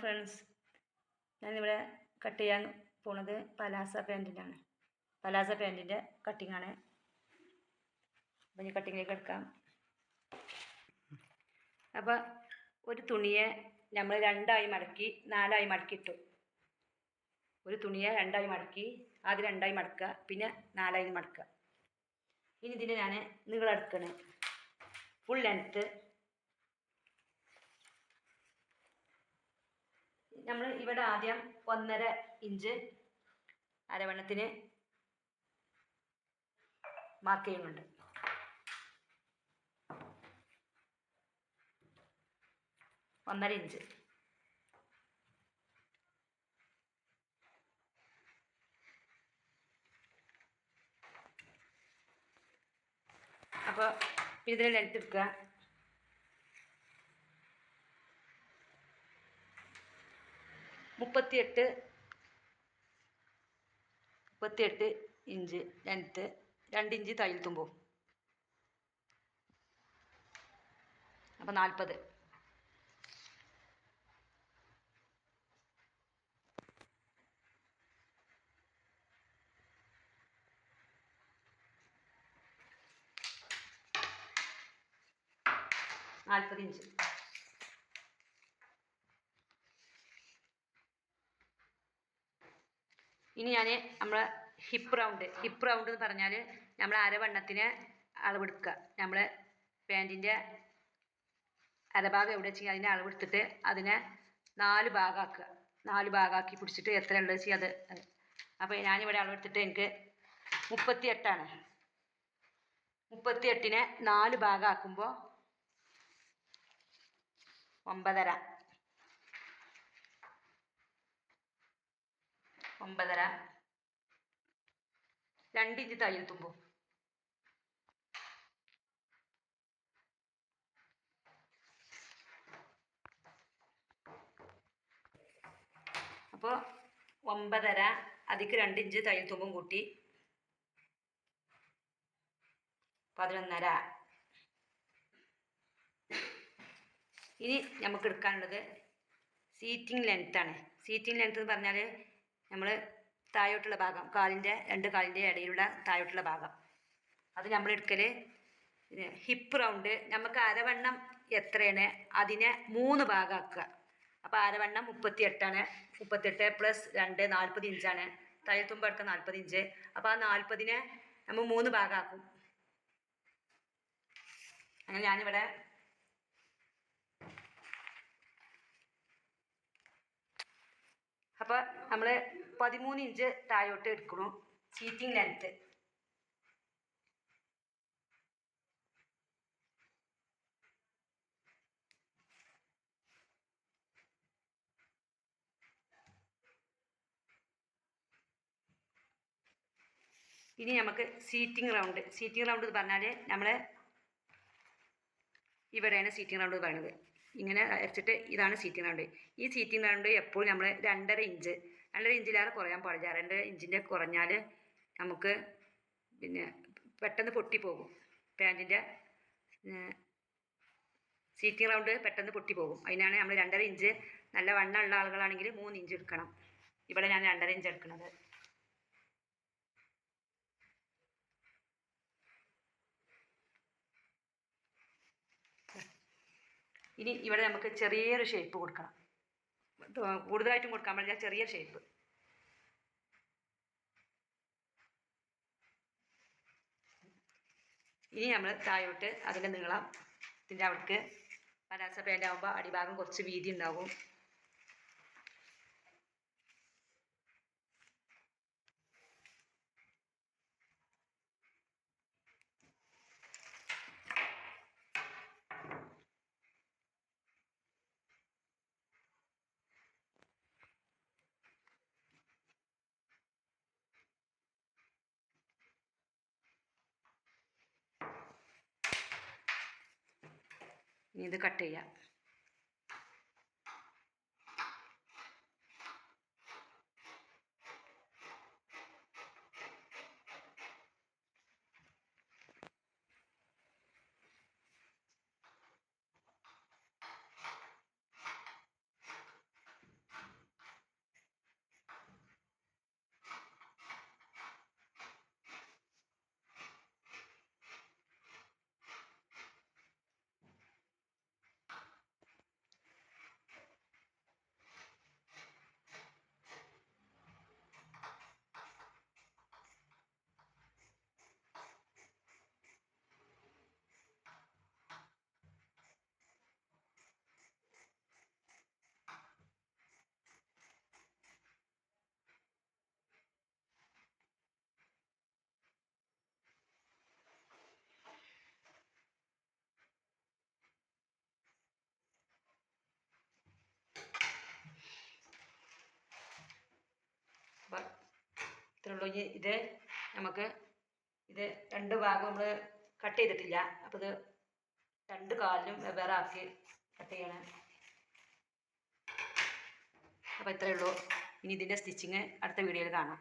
Friends, ഞാനിവിടെ cut ചെയ്യാൻ പോണത് പലാസ പാൻറ്റിനാണ്. പലാസ പാൻറ്റിൻ്റെ കട്ടിങ്ങാണ്. അപ്പം ഇനി കട്ടിങ്ങിലേക്ക് എടുക്കാം. അപ്പോൾ ഒരു തുണിയെ നമ്മൾ രണ്ടായി മടക്കി 4ആയി മടക്കിയിട്ടു. ഒരു തുണിയെ രണ്ടായി മടക്കി ആദ്യം രണ്ടായി മടക്കുക, പിന്നെ 4ആയി മടക്കുക. ഇനി ഇതിന് ഞാൻ നീളെടുക്കണേ ഫുൾ ലെങ്ത്ത്. നമ്മൾ ഇവിടെ ആദ്യം 1.5 ഇഞ്ച് അരവണ്ണത്തിന് മാർക്ക് ചെയ്യുന്നുണ്ട്. ഒന്നര ഇഞ്ച്. അപ്പോൾ ഇതിന് ലെങ്ത്ത് എടുക്കുക. മുപ്പത്തിയെട്ട് ഇഞ്ച് ലെങ്ത്ത്, 2 ഇഞ്ച് തയ്യൽ തുമ്പും. അപ്പോൾ 40. ഇഞ്ച്. ഇനി ഞാൻ നമ്മളെ ഹിപ്പ് റൗണ്ട് എന്ന് പറഞ്ഞാൽ നമ്മൾ അരവണ്ണത്തിന് അളവെടുക്കുക. നമ്മൾ പാൻറ്റിൻ്റെ അരഭാഗം എവിടെ ചെയ്യുക അതിൻ്റെ അളവെടുത്തിട്ട് അതിനെ 4 ഭാഗമാക്കുക. 4 ഭാഗമാക്കി പിടിച്ചിട്ട് എത്ര ഉള്ളത് ചെയ്യുക അത്. അപ്പോൾ ഞാനിവിടെ അളവെടുത്തിട്ട് എനിക്ക് 38ആണ്. 38നെ 4 ഭാഗമാക്കുമ്പോൾ 9.5. 2 ഇഞ്ച് തയ്യൽ തുമ്പും. അപ്പോൾ 9.5 അതിക്ക് 2 ഇഞ്ച് തയ്യൽ തുമ്പും കൂട്ടി 11.5. ഇനി നമുക്ക് എടുക്കാനുള്ളത് സീറ്റിംഗ് ലെങ്ത്താണ്. സീറ്റിംഗ് ലെങ്ത്ത് എന്ന് പറഞ്ഞാൽ നമ്മൾ താഴോട്ടുള്ള ഭാഗം, രണ്ട് കാലിൻ്റെ ഇടയിലുള്ള താഴോട്ടുള്ള ഭാഗം, അത് നമ്മൾ എടുക്കൽ ഹിപ്പ് റൗണ്ട്. നമുക്ക് അരവണ്ണം എത്രയാണ് അതിനെ 3 ഭാഗമാക്കുക. അപ്പോൾ അരവണ്ണം 38ആണ്. 38 + 2 40 ഇഞ്ചാണ്. തയ്യൽ തുമ്പ് എടുക്കുക 40 ഇഞ്ച്. അപ്പോൾ ആ 40നെ നമ്മൾ 3 ഭാഗമാക്കും. അങ്ങനെ ഞാനിവിടെ അപ്പോൾ നമ്മൾ 13 ഇഞ്ച് താഴോട്ട് എടുക്കണം സീറ്റിംഗ് ലെങ്ത്ത്. ഇനി നമുക്ക് സീറ്റിംഗ് റൗണ്ട് എന്ന് പറഞ്ഞാൽ നമ്മൾ ഇവിടെയാണ് സീറ്റിംഗ് റൗണ്ട് പറയുന്നത്. ഇങ്ങനെ അരച്ചിട്ട് ഇതാണ് സീറ്റിംഗ് റൗണ്ട്. ഈ സീറ്റിംഗ് റൗണ്ട് എപ്പോഴും നമ്മൾ 2.5 ഇഞ്ചിലേറെ കുറയാൻ പാടില്ല. 2 ഇഞ്ചിൻ്റെ കുറഞ്ഞാൽ നമുക്ക് പിന്നെ പെട്ടെന്ന് പൊട്ടിപ്പോകും. പാൻറ്റിൻ്റെ സീറ്റിംഗ് റൗണ്ട് പെട്ടെന്ന് പൊട്ടിപ്പോകും. അതിനാണ് നമ്മൾ 2.5 ഇഞ്ച്. നല്ല വണ്ണമുള്ള ആളുകളാണെങ്കിൽ 3 ഇഞ്ച് എടുക്കണം. ഇവിടെ ഞാൻ 2.5 ഇഞ്ച് എടുക്കുന്നത്. ഇനി ഇവിടെ നമുക്ക് ചെറിയൊരു ഷേപ്പ് കൊടുക്കണം. കൂടുതലായിട്ടും കൊടുക്കാൻ പാടില്ല, ചെറിയ ഷേപ്പ്. ഇനി നമ്മൾ താഴോട്ട് അതിൻ്റെ നീളം, ഇതിൻ്റെ അവിടേക്ക് പലാസ പാൻ്റ് ആകുമ്പോൾ അടിഭാഗം കുറച്ച് വീതി ഉണ്ടാകും. ഇനി ഇത് കട്ട് ചെയ്യാം. ഉള്ളൂ. ഇനി ഇത് നമുക്ക് ഇത് രണ്ട് ഭാഗം നമ്മൾ കട്ട് ചെയ്തിട്ടില്ല. അപ്പോൾ ഇത് രണ്ട് കാലിലും വെവ്വേറെ ആക്കി കട്ട് ചെയ്യണം. അപ്പോൾ ഇത്രയേ ഉള്ളൂ. ഇനി ഇതിൻ്റെ സ്റ്റിച്ചിങ് അടുത്ത വീഡിയോയിൽ കാണാം.